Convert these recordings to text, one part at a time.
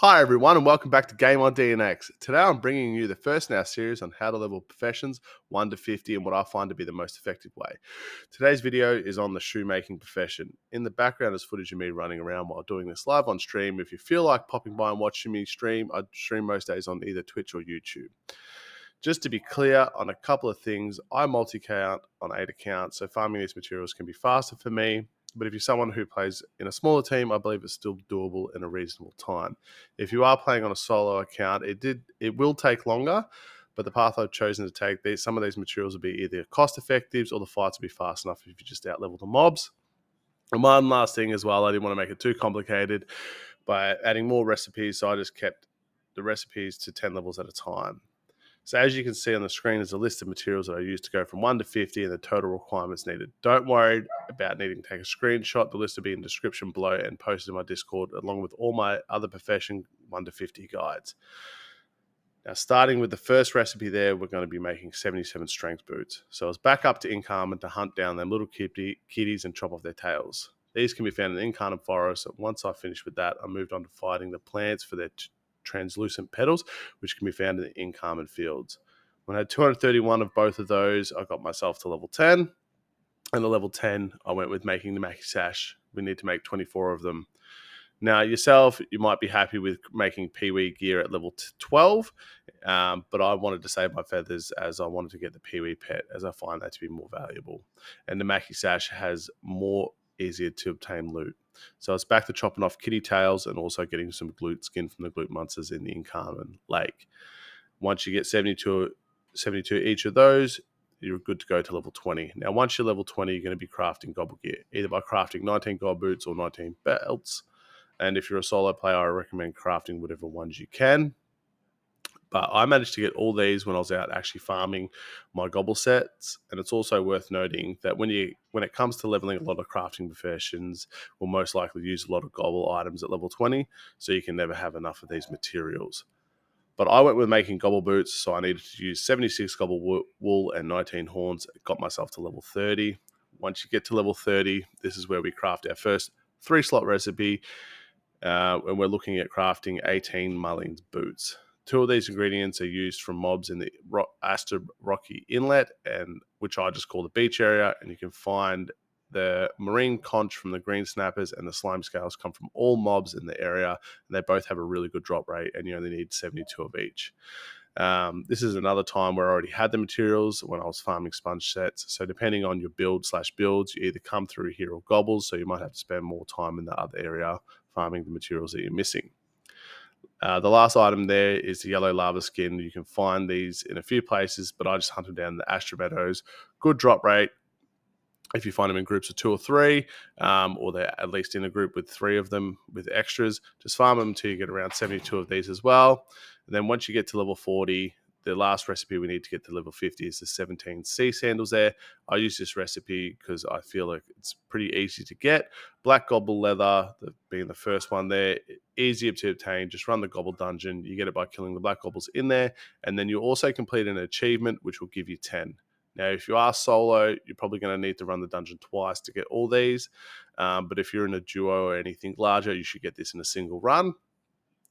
Hi everyone and welcome back to Game on DNX. Today I'm bringing you the first in our series on how to level professions 1 to 50 and what I find to be the most effective way. Today's video is on the shoemaking profession. In the background is footage of me running around while doing this live on stream. If you feel like popping by and watching me stream, I stream most days on either Twitch or YouTube. Just to be clear on a couple of things, I multi-count on 8 accounts, so farming these materials can be faster for me. But if you're someone who plays in a smaller team, I believe it's still doable in a reasonable time. If you are playing on a solo account, it will take longer, but the path I've chosen to take, some of these materials will be either cost effective or the fights will be fast enough if you just out-level the mobs. And one last thing as well, I didn't want to make it too complicated by adding more recipes, so I just kept the recipes to 10 levels at a time. So as you can see on the screen is a list of materials that I used to go from 1 to 50 and the total requirements needed. Don't worry about needing to take a screenshot. The list will be in the description below and posted in my Discord along with all my other profession 1 to 50 guides. Now starting with the first recipe there, we're going to be making 77 strength boots. So I was back up to Incarnate to hunt down them little kitties and chop off their tails. These can be found in the Incarnate Forest. So once I finished with that, I moved on to fighting the plants for their translucent petals, which can be found in the Incarnate fields. When I had 231 of both of those, I got myself to level 10. And the level 10, I went with making the Makisash. We need to make 24 of them. Now, yourself, you might be happy with making Peewee gear at level 12, but I wanted to save my feathers as I wanted to get the Peewee pet, as I find that to be more valuable. And the Makisash has more easier to obtain loot. So it's back to chopping off kitty tails and also getting some Gloot Skin from the Gloot monsters in the Incarnate Lake. Once you get 72 each of those, you're good to go to level 20. Now, once you're level 20, you're going to be crafting Gobbal gear, either by crafting 19 Gobboots or 19 belts. And if you're a solo player, I recommend crafting whatever ones you can. But I managed to get all these when I was out actually farming my Gobbal sets. And it's also worth noting that when it comes to leveling a lot of crafting professions, we'll most likely use a lot of Gobbal items at level 20, so you can never have enough of these materials. But I went with making Gobbal boots, so I needed to use 76 Gobbal Wool and 19 horns. It got myself to level 30. Once you get to level 30, this is where we craft our first 3-slot recipe. And we're looking at crafting 18 Marlin's boots. 2 of these ingredients are used from mobs in the Aster Rocky Inlet, and which I just call the beach area. And you can find the Marine Conch from the Green Snappers and the Slimy Scales come from all mobs in the area. And they both have a really good drop rate, and you only need 72 of each. This is another time where I already had the materials when I was farming sponge sets. So depending on your builds, you either come through here or Gobbals, so you might have to spend more time in the other area farming the materials that you're missing. The last item there is the yellow Larva skin. You can find these in a few places, but I just hunted down the Aster Meadows. Good drop rate. If you find them in groups of 2 or 3, or they're at least in a group with 3 of them with extras, just farm them until you get around 72 of these as well. And then once you get to level 40, the last recipe we need to get to level 50 is the 17 Seasandals there. I use this recipe because I feel like it's pretty easy to get. Black Gobbal leather, being the first one there, easier to obtain. Just run the Gobbal dungeon. You get it by killing the black Gobbals in there. And then you also complete an achievement, which will give you 10. Now, if you are solo, you're probably going to need to run the dungeon twice to get all these. But if you're in a duo or anything larger, you should get this in a single run.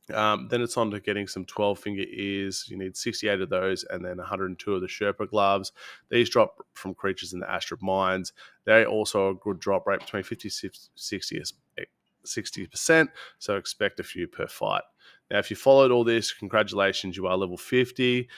Then it's on to getting some 12-finger ears. You need 68 of those and then 102 of the Sherpere Gloves. These drop from creatures in the Aster Mines. They also a good drop rate between 50 to 60%, so expect a few per fight. Now, if you followed all this, congratulations, you are level 50.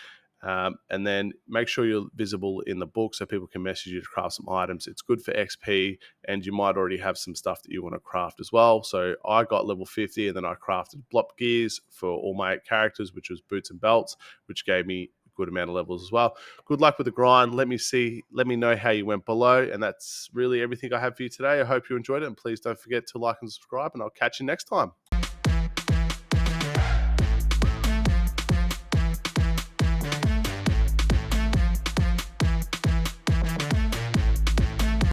And then make sure you're visible in the book so people can message you to craft some items. It's good for XP, and you might already have some stuff that you want to craft as well. So I got level 50, and then I crafted blop gears for all my 8 characters, which was boots and belts, which gave me a good amount of levels as well. Good luck with the grind. Let me know how you went below. And that's really everything I have for you today. I hope you enjoyed it, and please don't forget to like and subscribe, and I'll catch you next time.